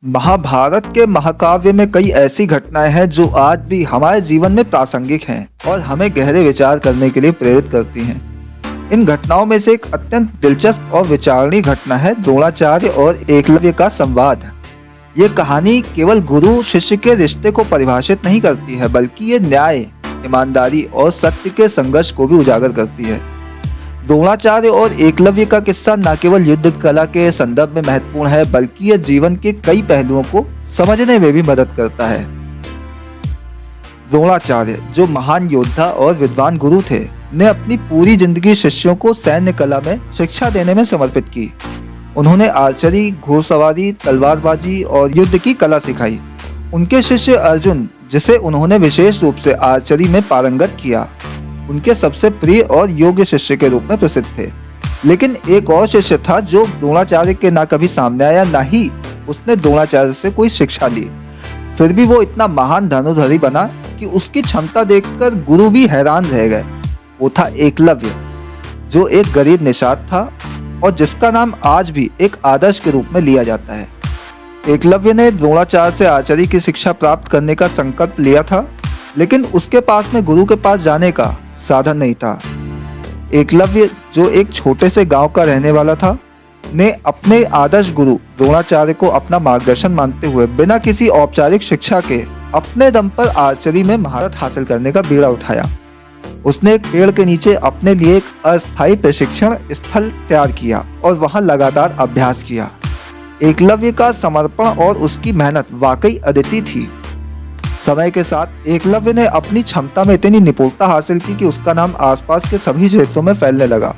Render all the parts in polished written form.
महाभारत के महाकाव्य में कई ऐसी घटनाएं हैं जो आज भी हमारे जीवन में प्रासंगिक हैं और हमें गहरे विचार करने के लिए प्रेरित करती हैं। इन घटनाओं में से एक अत्यंत दिलचस्प और विचारणीय घटना है द्रोणाचार्य और एकलव्य का संवाद। ये कहानी केवल गुरु शिष्य के रिश्ते को परिभाषित नहीं करती है, बल्कि ये न्याय, ईमानदारी और सत्य के संघर्ष को भी उजागर करती है। द्रोणाचार्य और एकलव्य का किस्सा न केवल युद्ध कला के संदर्भ में महत्वपूर्ण है, बल्कि यह जीवन के कई पहलुओं को समझने में भी मदद करता है। द्रोणाचार्य, जो महान योद्धा और विद्वान गुरु थे, ने अपनी पूरी जिंदगी शिष्यों को सैन्य कला में शिक्षा देने में समर्पित की। उन्होंने आर्चरी, घुड़सवारी, तलवारबाजी और युद्ध की कला सिखाई। उनके शिष्य अर्जुन, जिसे उन्होंने विशेष रूप से आर्चरी में पारंगत किया, उनके सबसे प्रिय और योग्य शिष्य के रूप में प्रसिद्ध थे। लेकिन एक और शिष्य था जो द्रोणाचार्य के ना कभी सामने आया, ना ही उसने द्रोणाचार्य से कोई शिक्षा ली। फिर भी वो इतना महान धनुर्धारी बना कि उसकी क्षमता देखकर गुरु भी हैरान रह गए। वो था एकलव्य, जो एक गरीब निषाद था और जिसका नाम आज भी एक आदर्श के रूप में लिया जाता है। एकलव्य ने द्रोणाचार्य से आर्चरी की शिक्षा प्राप्त करने का संकल्प लिया था, लेकिन उसके पास में गुरु के पास जाने का साधन नहीं था। एकलव्य, जो एक छोटे से गांव का रहने वाला था, ने अपने आदर्श गुरु द्रोणाचार्य को अपना मार्गदर्शन मानते हुए बिना किसी औपचारिक शिक्षा के अपने दम पर आर्चरी में महारत हासिल करने का बीड़ा उठाया। उसने एक पेड़ के नीचे अपने लिए एक अस्थायी प्रशिक्षण स्थल तैयार किया और वहां लगातार अभ्यास किया। एकलव्य का समर्पण और उसकी मेहनत वाकई अद्वितीय थी। समय के साथ एकलव्य ने अपनी क्षमता में इतनी निपुणता हासिल की कि उसका नाम आसपास के सभी क्षेत्रों में फैलने लगा।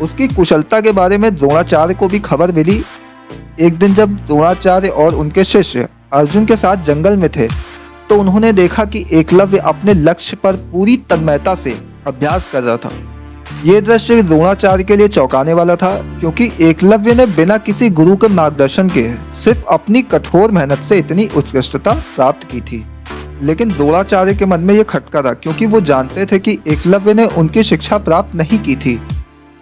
उसकी कुशलता के बारे में द्रोणाचार्य को भी खबर मिली। एक दिन जब द्रोणाचार्य और उनके शिष्य अर्जुन के साथ जंगल में थे, तो उन्होंने देखा कि एकलव्य अपने लक्ष्य पर पूरी तन्मयता से अभ्यास कर रहा था। ये दृश्य द्रोणाचार्य के लिए चौंकाने वाला था, क्योंकि एकलव्य ने बिना किसी गुरु के मार्गदर्शन के सिर्फ अपनी कठोर मेहनत से इतनी उत्कृष्टता प्राप्त की थी। लेकिन द्रोणाचार्य के मन में यह खटका था, क्योंकि वो जानते थे कि एकलव्य ने उनकी शिक्षा प्राप्त नहीं की थी।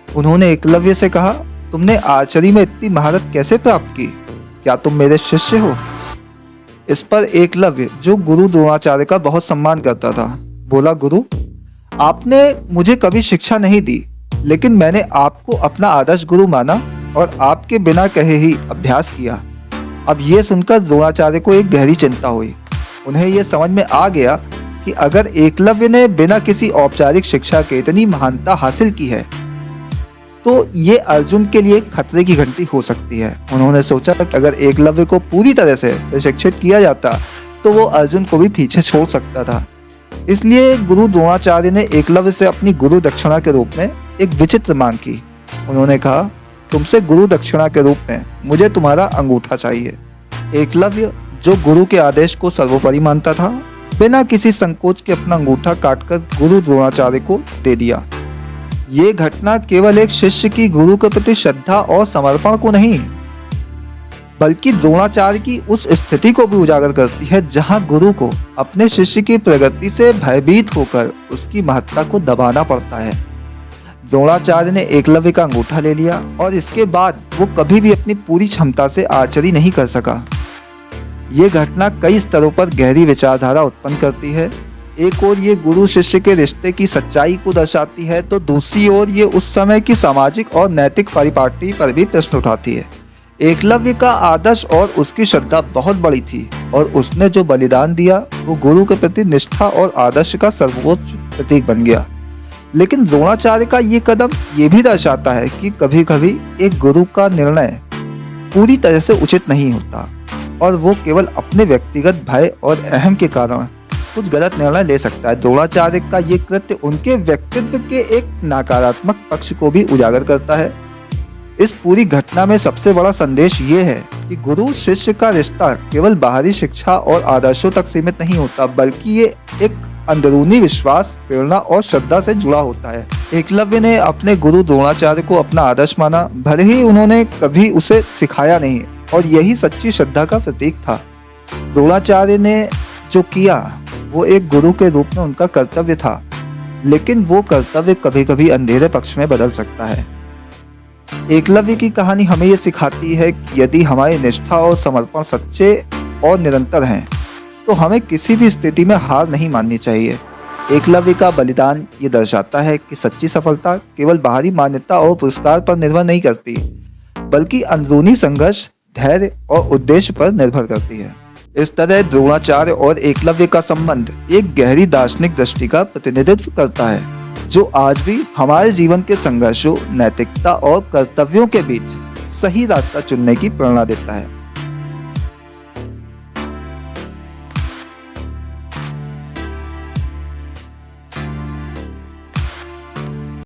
उन्होंने एकलव्य से कहा, तुमने आर्चरी में इतनी महारत कैसे प्राप्त की? क्या तुम मेरे शिष्य हो? इस पर एकलव्य, जो गुरु द्रोणाचार्य का बहुत सम्मान करता था, बोला, गुरु, आपने मुझे कभी शिक्षा नहीं दी, लेकिन मैंने आपको अपना आदर्श गुरु माना और आपके बिना कहे ही अभ्यास किया। अब ये सुनकर द्रोणाचार्य को एक गहरी चिंता हुई। उन्हें यह समझ में आ गया कि अगर एकलव्य ने बिना किसी औपचारिक शिक्षा के इतनी महानता हासिल की है, तो ये अर्जुन के लिए खतरे की घंटी हो सकती है। उन्होंने सोचा कि अगर एकलव्य को पूरी तरह से प्रशिक्षित किया जाता, तो वो अर्जुन को भी पीछे छोड़ सकता था। इसलिए गुरु द्रोणाचार्य ने एकलव्य से अपनी गुरु दक्षिणा के रूप में एक विचित्र मांग की। उन्होंने कहा, तुमसे गुरु दक्षिणा के रूप में मुझे तुम्हारा अंगूठा चाहिए। एकलव्य, जो गुरु के आदेश को सर्वोपरि मानता था, बिना किसी संकोच के अपना अंगूठा काटकर गुरु द्रोणाचार्य को दे दिया। ये घटना केवल एक शिष्य की गुरु के प्रति श्रद्धा और समर्पण को नहीं, बल्कि द्रोणाचार्य की उस स्थिति को भी उजागर करती है जहां गुरु को अपने शिष्य की प्रगति से भयभीत होकर उसकी महत्ता को दबाना पड़ता है। द्रोणाचार्य ने एकलव्य का अंगूठा ले लिया और इसके बाद वो कभी भी अपनी पूरी क्षमता से आर्चरी नहीं कर सका। ये घटना कई स्तरों पर गहरी विचारधारा उत्पन्न करती है। एक ओर ये गुरु शिष्य के रिश्ते की सच्चाई को दर्शाती है, तो दूसरी ओर ये उस समय की सामाजिक और नैतिक परिपाटी पर भी प्रश्न उठाती है। एकलव्य का आदर्श और उसकी श्रद्धा बहुत बड़ी थी और उसने जो बलिदान दिया वो गुरु के प्रति निष्ठा और आदर्श का सर्वोच्च प्रतीक बन गया। लेकिन द्रोणाचार्य का ये कदम ये भी दर्शाता है कि कभी कभी एक गुरु का निर्णय पूरी तरह से उचित नहीं होता और वो केवल अपने व्यक्तिगत भय और अहम के कारण कुछ गलत निर्णय ले सकता है। द्रोणाचार्य का ये कृत्य उनके व्यक्तित्व के एक नकारात्मक पक्ष को भी उजागर करता है। इस पूरी घटना में सबसे बड़ा संदेश ये है कि गुरु शिष्य का रिश्ता केवल बाहरी शिक्षा और आदर्शों तक सीमित नहीं होता, बल्कि ये एक अंदरूनी विश्वास, प्रेरणा और श्रद्धा से जुड़ा होता है। एकलव्य ने अपने गुरु द्रोणाचार्य को अपना आदर्श माना, भले ही उन्होंने कभी उसे सिखाया नहीं, और यही सच्ची श्रद्धा का प्रतीक था। द्रोणाचार्य ने जो किया वो एक गुरु के रूप में उनका कर्तव्य था, लेकिन वो कर्तव्य कभी कभी अंधेरे पक्ष में बदल सकता है। एकलव्य की कहानी हमें ये सिखाती है कि यदि हमारी निष्ठा और समर्पण सच्चे और निरंतर हैं, तो हमें किसी भी स्थिति में हार नहीं माननी चाहिए। एकलव्य का बलिदान ये दर्शाता है कि सच्ची सफलता केवल बाहरी मान्यता और पुरस्कार पर निर्भर नहीं करती, बल्कि अंदरूनी संघर्ष, धैर्य और उद्देश्य पर निर्भर करती है। इस तरह द्रोणाचार्य और एकलव्य का संबंध एक गहरी दार्शनिक दृष्टि का प्रतिनिधित्व करता है, जो आज भी हमारे जीवन के संघर्षों, नैतिकता और कर्तव्यों के बीच सही रास्ता चुनने की प्रेरणा देता है।